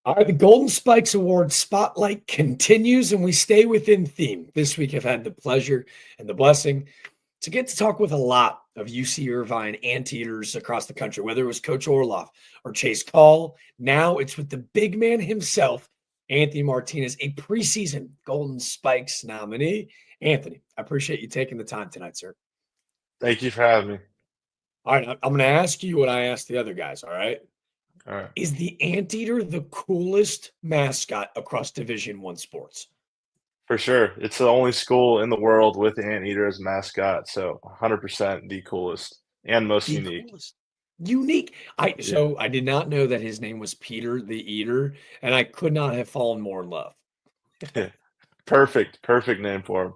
All right, the Golden Spikes Award spotlight continues, and we stay within theme. This week, I've had the pleasure and the blessing to get to talk with a lot of UC Irvine anteaters across the country, whether it was Coach Orloff or Chase Call. Now it's with the big man himself, Anthony Martinez, a preseason Golden Spikes nominee. Anthony, I appreciate you taking the time tonight, sir. Thank you for having me. All right, I'm going to ask you what I asked the other guys, all right? All right. Is the anteater the coolest mascot across Division I sports? For sure. It's the only school in the world with the anteater as a mascot, so 100% the coolest and most The unique. coolest. Unique. I Yeah. so I did not know that his name was Peter the Eater, and I could not have fallen more in love. Perfect name for him.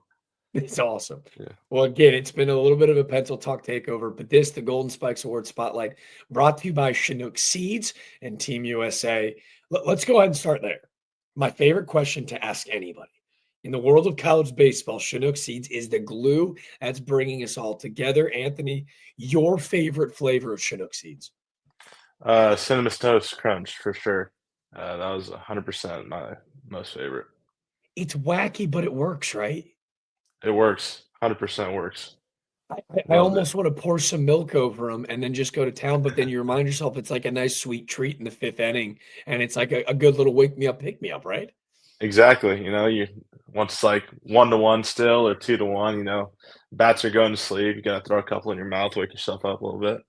It's awesome. Yeah. Well, again, it's been a little bit of a pencil talk takeover, but this, the Golden Spikes Award Spotlight, brought to you by Chinook Seeds and Team USA. Let's go ahead and start there. My favorite question to ask anybody. In the world of college baseball, Chinook Seeds is the glue that's bringing us all together. Anthony, your favorite flavor of Chinook Seeds? Cinnamon Toast Crunch for sure. That was 100% my most favorite. It's wacky, but it works, right? It works. 100% works. I almost want to pour some milk over them and then just go to town, but then you remind yourself it's like a nice sweet treat in the fifth inning, and it's like a good little wake me up, pick me up, right? Exactly. You once it's like 1-1 still or 2-1, bats are going to sleep. You gotta throw a couple in your mouth, wake yourself up a little bit.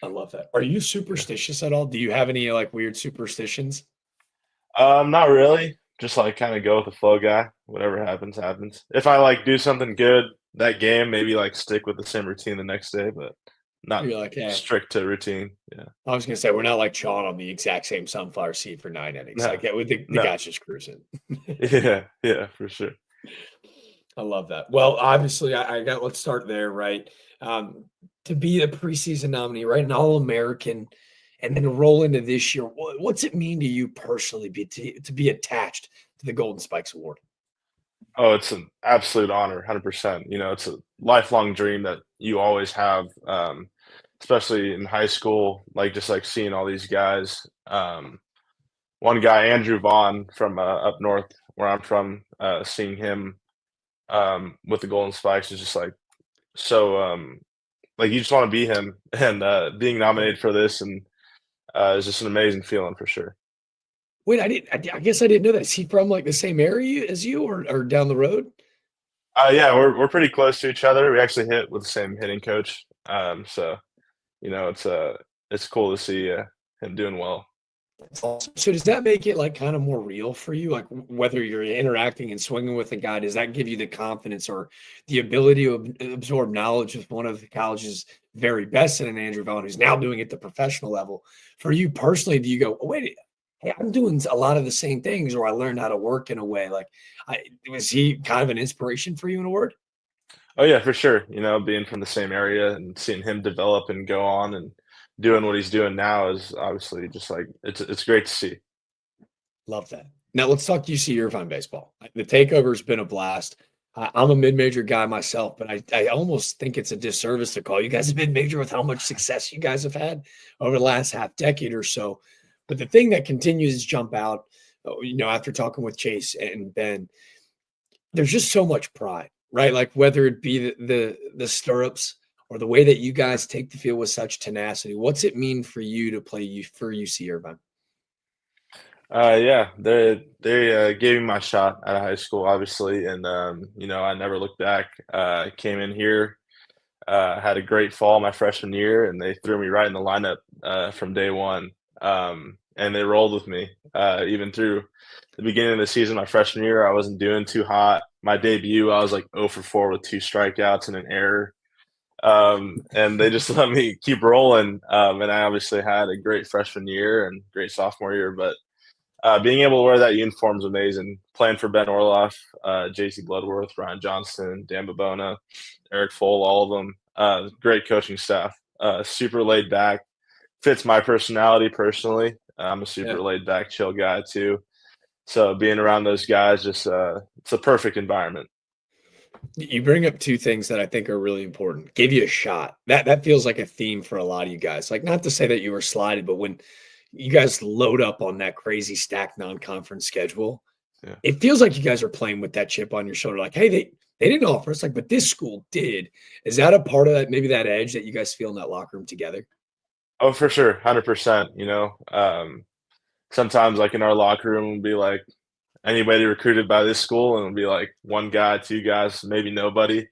I love that. Are you superstitious at all? Do you have any like weird superstitions? Not really. Just like kind of go with the flow guy. Whatever happens, happens. If I like do something good that game, maybe like stick with the same routine the next day, but not You're like, hey, strict to routine. Yeah. I was gonna say we're not like chawing on the exact same sunflower seed for 9 innings. No, Like yeah, the no. guy's just cruising. Yeah, for sure. I love that. Well, obviously, I got. Let's start there, right? Um, to be a preseason nominee, right, an All-American, and then to roll into this year. What's it mean to you personally to be attached to the Golden Spikes Award? Oh, it's an absolute honor, 100%. It's a lifelong dream that you always have, especially in high school, like just like seeing all these guys. One guy, Andrew Vaughn from up north where I'm from, seeing him with the Golden Spikes is just like so like you just want to be him and being nominated for this and is just an amazing feeling for sure. Wait, I guess I didn't know that. Is he from like the same area as you, or down the road? Yeah, we're pretty close to each other. We actually hit with the same hitting coach. So it's cool to see him doing well. That's awesome. So does that make it like kind of more real for you? Like whether you're interacting and swinging with a guy, does that give you the confidence or the ability to absorb knowledge with one of the college's very best in an Andrew Vaughn who's now doing it at the professional level? For you personally, do you go, oh, wait, hey, I'm doing a lot of the same things, or I learned how to work in a way? Like, was he kind of an inspiration for you in a word? Oh yeah, for sure. Being from the same area and seeing him develop and go on and doing what he's doing now is obviously just like it's great to see. Love that. Now let's talk UC Irvine baseball. The takeover has been a blast. I'm a mid-major guy myself, but I almost think it's a disservice to call you guys a mid-major with how much success you guys have had over the last half decade or so. But the thing that continues to jump out, after talking with Chase and Ben, there's just so much pride, right? Like whether it be the stirrups or the way that you guys take the field with such tenacity. What's it mean for you to play for UC Irvine? Yeah, they gave me my shot out of high school, obviously, and I never looked back. Came in here, had a great fall my freshman year, and they threw me right in the lineup from day one. And they rolled with me even through the beginning of the season. My freshman year, I wasn't doing too hot. My debut, I was like 0 for 4 with 2 strikeouts and an error. And they just let me keep rolling. And I obviously had a great freshman year and great sophomore year, but being able to wear that uniform is amazing. Playing for Ben Orloff, JC Bloodworth, Ryan Johnston, Dan Babona, Eric Fole, all of them. Great coaching staff. Super laid back. Fits my personality personally. I'm a super laid back, chill guy too. So being around those guys, just it's a perfect environment. You bring up two things that I think are really important. Give you a shot. That feels like a theme for a lot of you guys. Like not to say that you were slided, but when you guys load up on that crazy stacked non-conference schedule. Yeah. It feels like you guys are playing with that chip on your shoulder. Like, hey, they didn't offer us, like, but this school did. Is that a part of that, maybe that edge that you guys feel in that locker room together? Oh, for sure, 100%. Sometimes like in our locker room, we'll be like anybody recruited by this school, and it'll be like one guy, two guys, maybe nobody.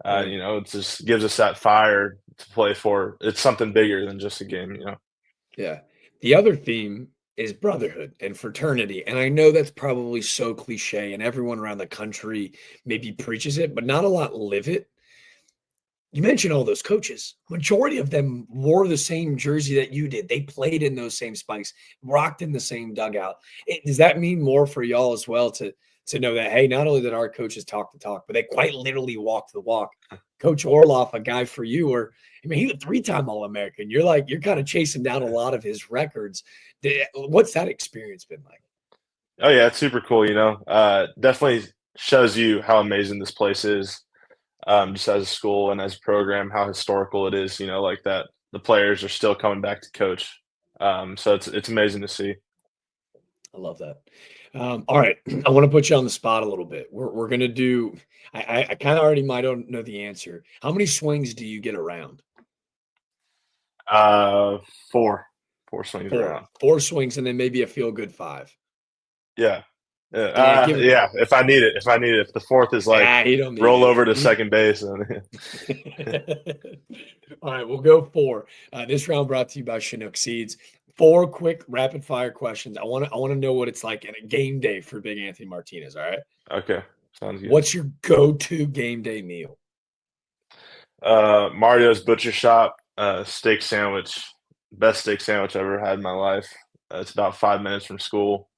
It just gives us that fire to play for. It's something bigger than just a game. Yeah. The other theme is brotherhood and fraternity. And I know that's probably so cliche and everyone around the country maybe preaches it, but not a lot live it. You mentioned all those coaches. Majority of them wore the same jersey that you did. They played in those same spikes, rocked in the same dugout. Does that mean more for y'all as well to know that, hey, not only did our coaches talk the talk, but they quite literally walk the walk? Coach Orloff, a guy for you, or I mean, he's a 3-time All-American. You're kind of chasing down a lot of his records. What's that experience been like? Oh yeah, it's super cool. Definitely shows you how amazing this place is. Just as a school and as a program, how historical it is. Like that the players are still coming back to coach. So it's amazing to see. I love that. All right, I want to put you on the spot a little bit. We're gonna do. I kind of already might don't know the answer. How many swings do you get around? 4 swings around. 4 swings, and then maybe a feel good 5. Yeah. Yeah, Yeah. If I need it, if the fourth is like you don't need roll it. over to second base. All right, we'll go 4. This round brought to you by Chinook Seeds. 4 quick rapid fire questions. I want to know what it's like in a game day for Big Anthony Martinez. All right. Okay, sounds good. What's your go-to game day meal? Mario's Butcher Shop steak sandwich. Best steak sandwich I ever had in my life. It's about 5 minutes from school.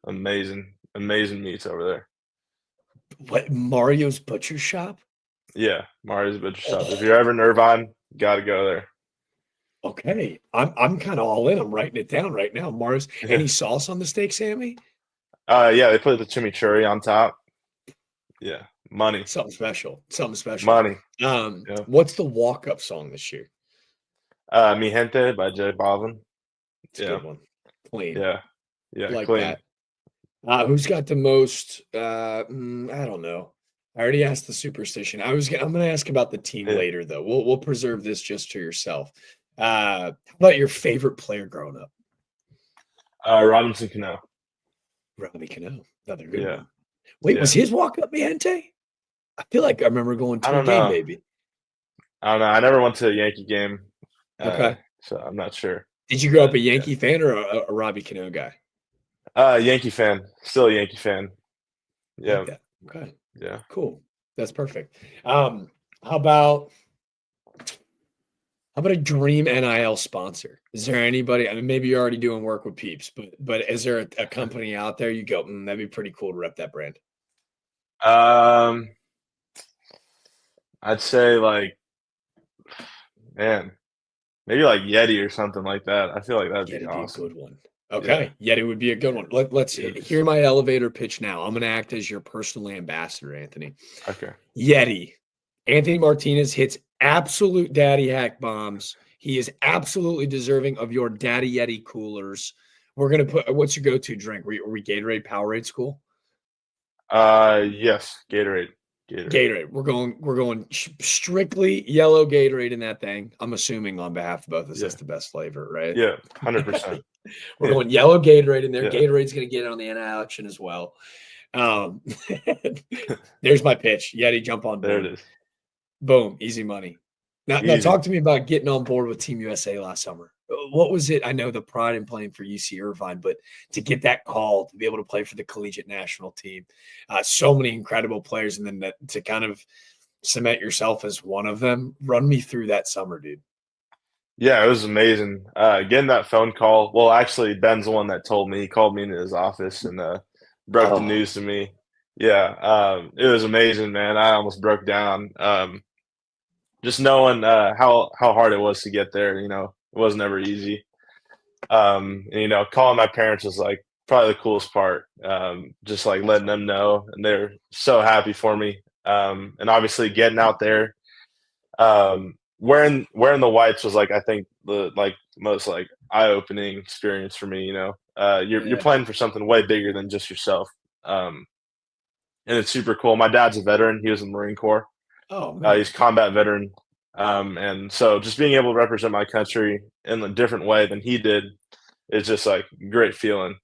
Amazing meats over there. What, Mario's Butcher Shop? Yeah, Mario's Butcher Shop. If you're ever in Irvine, got to go there. Okay, I'm kind of all in. I'm writing it down right now. Mario's. Any sauce on the steak, Sammy? Yeah, they put the chimichurri on top. Yeah, money. Something special. Money. Yeah. What's the walk-up song this year? Mi Gente by J Balvin. It's a good one. Clean. Yeah, like clean. That. Who's got the most? I don't know. I already asked the superstition. I'm going to ask about the team later, though. We'll preserve this just to yourself. How about your favorite player growing up? Robinson Cano. Robbie Cano. Another good one. Wait, was his walk up Mi Gente? I feel like I remember going to a game, maybe. I don't know. I never went to a Yankee game. Okay. So I'm not sure. Did you grow up a Yankee fan or a Robbie Cano guy? Yankee fan. Still a Yankee fan. Yeah. Like that. Okay. Yeah. Cool. That's perfect. How about a dream NIL sponsor? Is there anybody? I mean, maybe you're already doing work with Peeps, but is there a company out there you go, that'd be pretty cool to rep that brand? I'd say maybe like Yeti or something like that. I feel like that'd be awesome. A good one. Okay, Yeti would be a good one. Let's hear my elevator pitch now. I'm going to act as your personal ambassador, Anthony. Okay. Yeti. Anthony Martinez hits absolute daddy hack bombs. He is absolutely deserving of your daddy Yeti coolers. We're going to put – what's your go-to drink? Were we Gatorade Powerade school? Yes, Gatorade. We're going strictly yellow Gatorade in that thing. I'm assuming on behalf of both of us, that's the best flavor, right? Yeah, 100%. We're going yellow Gatorade in there. Yeah. Gatorade's going to get it on the NIL action as well. There's my pitch. Yeti, jump on board. There it is. Boom, easy money. Now talk to me about getting on board with Team USA last summer. What was it? I know the pride in playing for UC Irvine, but to get that call to be able to play for the collegiate national team, so many incredible players, and then to kind of cement yourself as one of them. Run me through that summer, dude. Yeah, it was amazing. Getting that phone call. Well, actually, Ben's the one that told me. He called me into his office and broke the news to me. Yeah, it was amazing, man. I almost broke down. Just knowing how hard it was to get there, it wasn't ever easy. And, calling my parents was like probably the coolest part. Just like letting them know, and they're so happy for me. And obviously getting out there, wearing the whites was like, I think the most eye-opening experience for me. You're Yeah. playing for something way bigger than just yourself, and it's super cool. My dad's a veteran; he was in the Marine Corps. Oh man. He's a combat veteran, and so just being able to represent my country in a different way than he did is just like great feeling.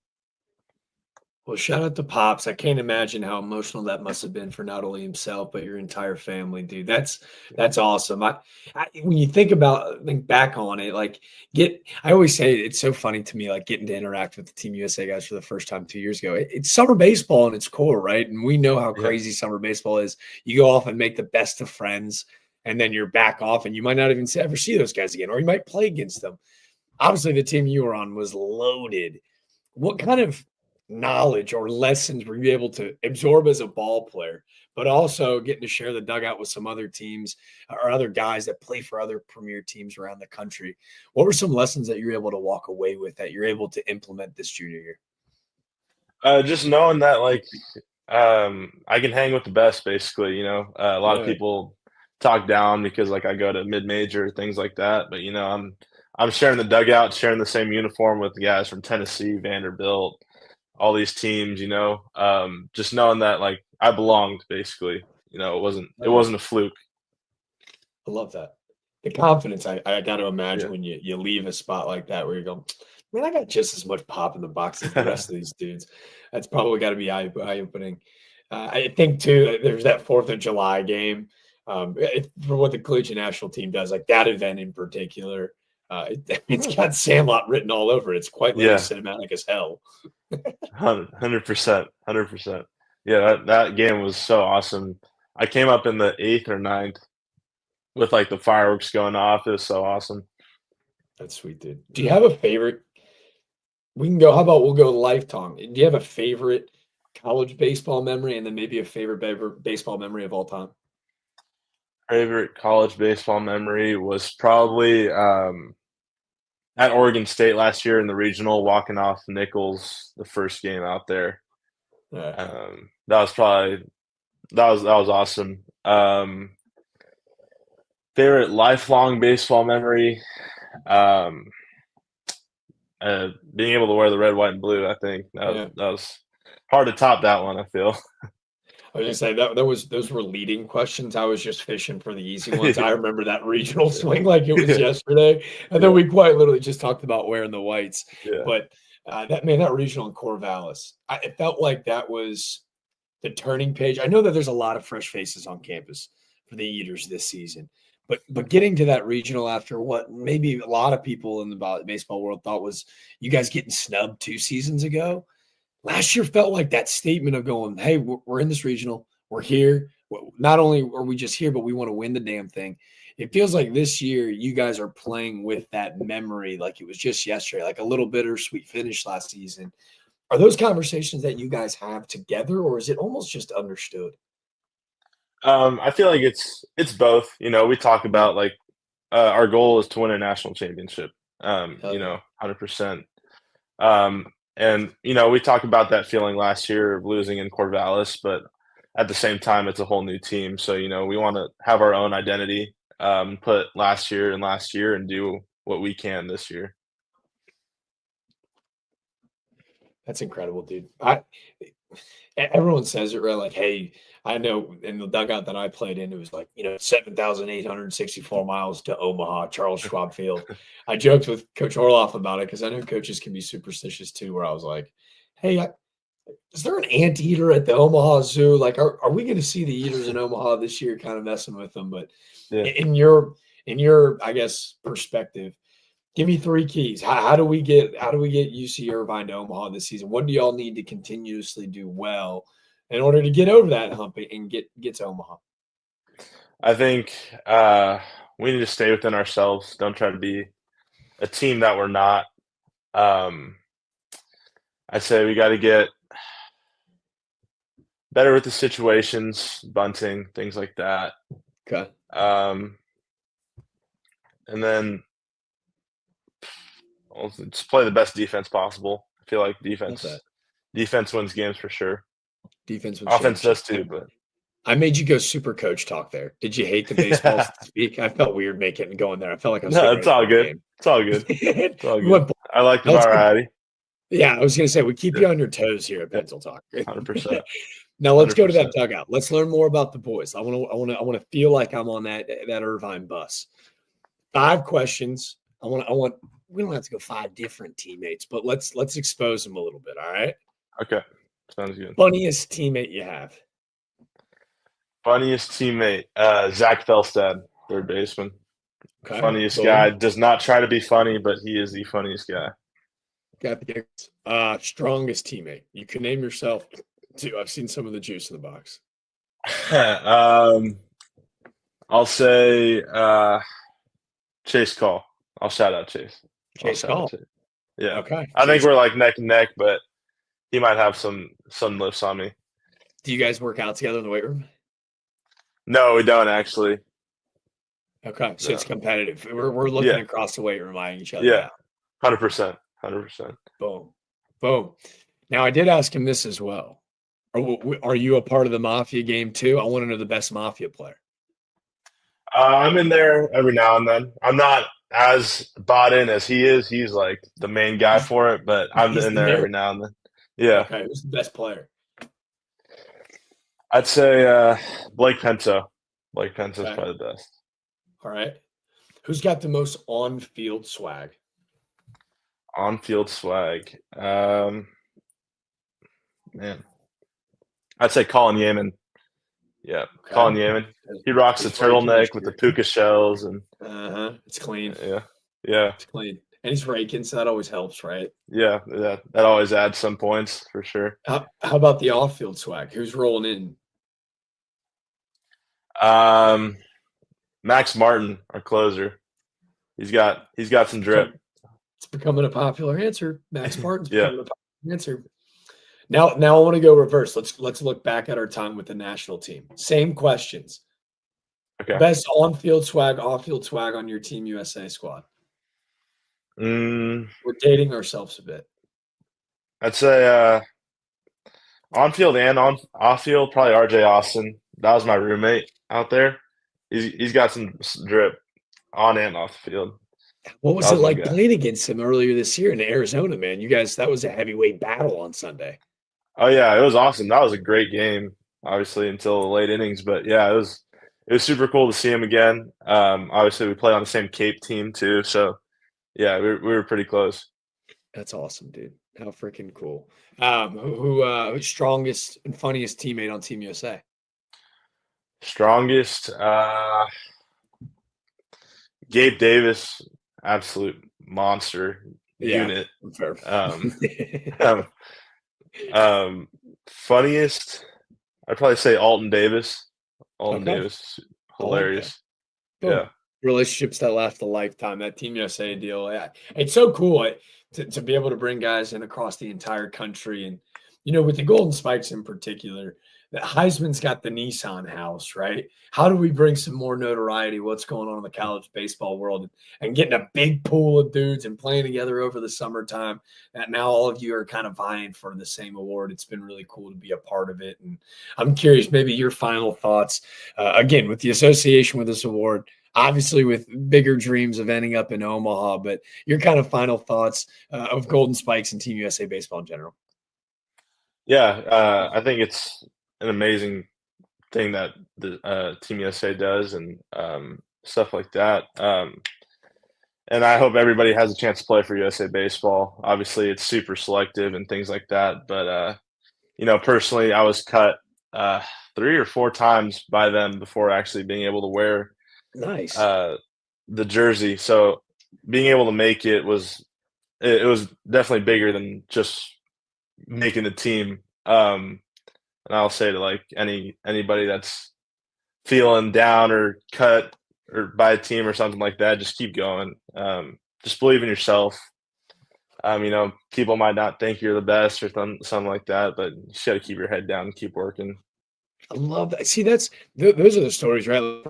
Well, shout out to Pops. I can't imagine how emotional that must have been for not only himself but your entire family, dude. That's awesome. When you think back on it, like I always say it's so funny to me, like getting to interact with the Team USA guys for the first time 2 years ago. It's summer baseball and its core, right? And we know how Yeah. crazy summer baseball is. You go off and make the best of friends, and then you're back off, and you might not even ever see those guys again, or you might play against them. Obviously, the team you were on was loaded. What kind of knowledge or lessons were you able to absorb as a ball player, but also getting to share the dugout with some other teams or other guys that play for other premier teams around the country? What were some lessons that you were able to walk away with that you're able to implement this junior year? Just knowing that I can hang with the best, basically. A lot of Yeah. people talk down because I go to mid-major, things like that. But I'm sharing the dugout, sharing the same uniform with guys from Tennessee, Vanderbilt, all these teams. Just knowing that I belonged, basically. It Yeah. wasn't a fluke. I love that. The confidence I got to imagine Yeah. when you leave a spot like that where you go, man, I got just as much pop in the box as the rest of these dudes. That's probably got to be eye opening. I think too, there's that 4th of July game. For what the collegiate national team does, like that event in particular, it's got Sandlot written all over it. It's quite literally Yeah, cinematic as hell. 100%, 100%. Yeah, that game was so awesome. I came up in the eighth or ninth with the fireworks going off. It was so awesome. That's sweet, dude. Do you have a favorite? We can go. How about we'll go lifetime? Do you have a favorite college baseball memory, and then maybe a favorite baseball memory of all time? Favorite college baseball memory was probably at Oregon State last year in the regional, walking off Nichols the first game out there. Yeah. That was probably that was awesome. Favorite lifelong baseball memory, um, being able to wear the red, white, and blue. I think Yeah. that was hard to top that one. I feel. I was gonna say that was those were leading questions. I was just fishing for the easy ones. I remember that regional swing like it was Yeah, yesterday, and then yeah, we quite literally just talked about wearing the whites. yeah. But that regional in Corvallis, it felt like that was the turning page. I know that there's a lot of fresh faces on campus for the Eaters this season, but getting to that regional after what maybe a lot of people in the baseball world thought was you guys getting snubbed 2 seasons ago. Last year felt like that statement of going, "Hey, we're in this regional. We're here. Not only are we just here, but we want to win the damn thing." It feels like this year you guys are playing with that memory like it was just yesterday, like a little bittersweet finish last season. Are those conversations that you guys have together, or is it almost just understood? I feel like it's both. We talk Yeah. about our goal is to win a national championship. Hell yeah. 100%. And we talked about that feeling last year of losing in Corvallis, but at the same time, it's a whole new team. So we want to have our own identity, put last year and last year, and do what we can this year. That's incredible, dude. Everyone says it, right? Like, hey, I know in the dugout that I played in, it was like, 7,864 miles to Omaha, Charles Schwab Field. I joked with Coach Orloff about it because I know coaches can be superstitious too, where I was like, hey, is there an anteater at the Omaha Zoo? Like, are we going to see the eaters in Omaha this year? Kind of messing with them. But Yeah. in your, I guess, perspective, give me 3 keys. How do we get UC Irvine to Omaha this season? What do y'all need to continuously do well in order to get over that hump and get to Omaha? I think we need to stay within ourselves. Don't try to be a team that we're not. Um, I say we got to get better with the situations, bunting, things like that. Okay. Um, and then just play the best defense possible. I feel like Love that. defense wins games for sure. Defense wins Offense does championships. too, but I made you go super coach talk there. Did you hate the baseball speak? I felt weird going there. I felt like I was No, getting it's ready for all a good. game. It's all good. It's all We good. went, I like the now let's go- variety. yeah, I was going to say, we keep Yeah. you on your toes here at Yeah. Pencil Talk. 100%. Now let's go to that 100%. dugout. Let's learn more about the boys. I want to feel like I'm on that Irvine bus. 5 questions. We don't have to go 5 different teammates, but let's expose them a little bit. All right. Okay. Sounds good. Funniest teammate you have. Funniest teammate, Zach Felstad, third baseman. Okay. Funniest Boom. guy. Does not try to be funny, but he is the funniest guy. Got the gigs. Strongest teammate. You can name yourself too. I've seen some of the juice in the box. I'll say Chase Call. I'll shout out Chase. Chase Call. Yeah. Okay. I think we're like neck and neck, but he might have some lifts on me. Do you guys work out together in the weight room? No, we don't actually. Okay. So No. it's competitive. We're looking across the weight room, eyeing each other. Yeah. 100%. 100%. Boom. Boom. Now I did ask him this as well. Are you a part of the Mafia game too? I want to know the best Mafia player. I'm in there every now and then. I'm not as bought in as he is. He's like the main guy for it, but I'm He's in the there main. every now and then. Yeah. Okay. Who's the best player? I'd say Blake Penso. Blake Penso's Okay. probably the best. All right. Who's got the most on-field swag? On-field swag. Man. I'd say Colin Yeaman. Yeah, Okay. Colin Yeaman. He rocks the He's way too much turtleneck with the gear. puka shells and It's clean. yeah. It's clean. And he's raking, so that always helps, right? Yeah, that always adds some points for sure. How about the off-field swag? Who's rolling in? Max Martin, our closer. He's got some drip. It's becoming a popular answer. Max Martin's Yeah. becoming a popular answer. Now I want to go reverse. Let's look back at our time with the national team. Same questions. Okay. Best on-field swag, off-field swag on your Team USA squad. Mm, We're dating ourselves a bit. I'd say on-field and off-field, probably RJ Austin. That was my roommate out there. He's got some drip on and off the field. What was That it was my like guy. playing against him earlier this year in Arizona, man? You guys, that was a heavyweight battle on Sunday. Oh yeah, it was awesome. That was a great game, obviously until the late innings. But yeah, it was super cool to see him again. Obviously we play on the same Cape team too, so yeah, we were pretty close. That's awesome, dude. How freaking cool. Who's strongest and funniest teammate on Team USA? Strongest, Gabe Davis, absolute monster unit. Fair. Funniest, I'd probably say Alton Davis. Alton Okay. Davis, I like hilarious. Boom. Yeah. Relationships that last a lifetime. That Team USA deal. Yeah. It's so cool to be able to bring guys in across the entire country. And, with the Golden Spikes in particular, that Heisman's got the Nissan house, right? How do we bring some more notoriety? What's going on in the college baseball world and getting a big pool of dudes and playing together over the summertime that now all of you are kind of vying for the same award. It's been really cool to be a part of it. And I'm curious, maybe your final thoughts, again, with the association with this award, obviously with bigger dreams of ending up in Omaha, but your kind of final thoughts of Golden Spikes and Team USA baseball in general. Yeah, I think it's an amazing thing that the Team USA does and stuff like that. And I hope everybody has a chance to play for USA baseball. Obviously, it's super selective and things like that. But, personally, I was cut 3 or 4 times by them before actually being able to wear Nice. the jersey. So being able to make it was definitely bigger than just making the team. And I'll say to like anybody that's feeling down or cut or by a team or something like that, just keep going. Just believe in yourself. People might not think you're the best or something like that, but you just got to keep your head down and keep working. I love that. See, those are the stories, right?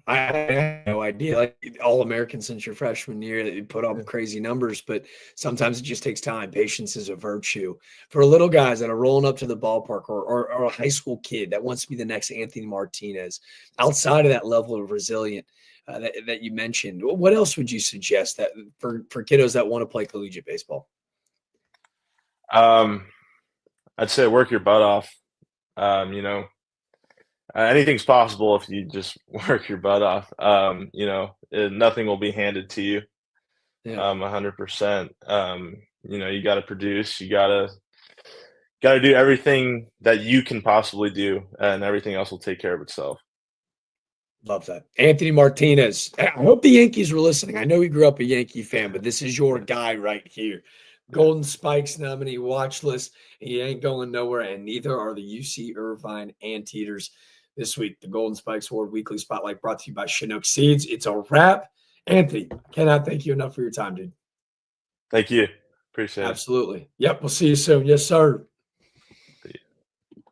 I had no idea. Like all American since your freshman year, that you put up crazy numbers, but sometimes it just takes time. Patience is a virtue for little guys that are rolling up to the ballpark, or a high school kid that wants to be the next Anthony Martinez. Outside of that level of resilient that you mentioned, what else would you suggest that for kiddos that want to play collegiate baseball? I'd say work your butt off. You know, anything's possible if you just work your butt off. Nothing will be handed to you. Yeah, 100%. You know, you got to produce. You gotta do everything that you can possibly do, and everything else will take care of itself. love that. Anthony Martinez. I hope the Yankees were listening. I know he grew up a Yankee fan, but this is your guy right here. Golden Spikes nominee watch list. He ain't going nowhere, and neither are the UC Irvine Anteaters this week. The Golden Spikes Award Weekly Spotlight brought to you by Chinook Seeds. It's a wrap. Anthony, cannot thank you enough for your time, dude. Thank you. Appreciate it. Absolutely. Yep. We'll see you soon. Yes, sir.